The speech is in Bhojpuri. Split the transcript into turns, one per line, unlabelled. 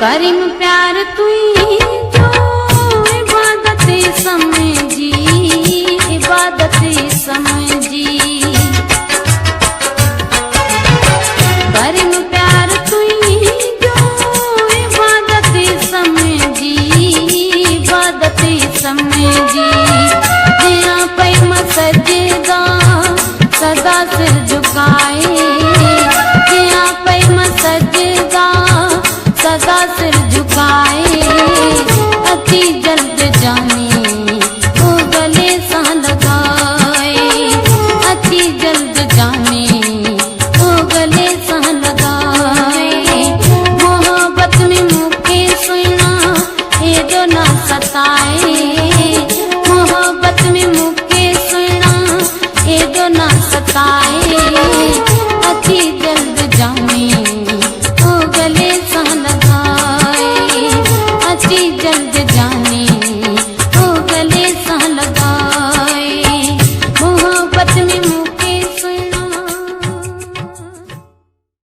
करीम प्यार तुई जो इबादत समझी, इबादत समझी। करीम प्यार तुई जो इबादत समझी, इबादत समझी। जिया पे मसजदा सदा सिर झुकाए, जिया पे मसजदा सदा सिर झुकाए। अति जल्द जाने वो गले सा लगाए, अति जल्द जाने वो गले सा लगाए। मोहब्बत में मुके सुना ये जो ना सताए, मोहब्बत में मुके सुना ये जो ना सताए। अति जल्द जाने वो गले सा लगाए, अति जल्द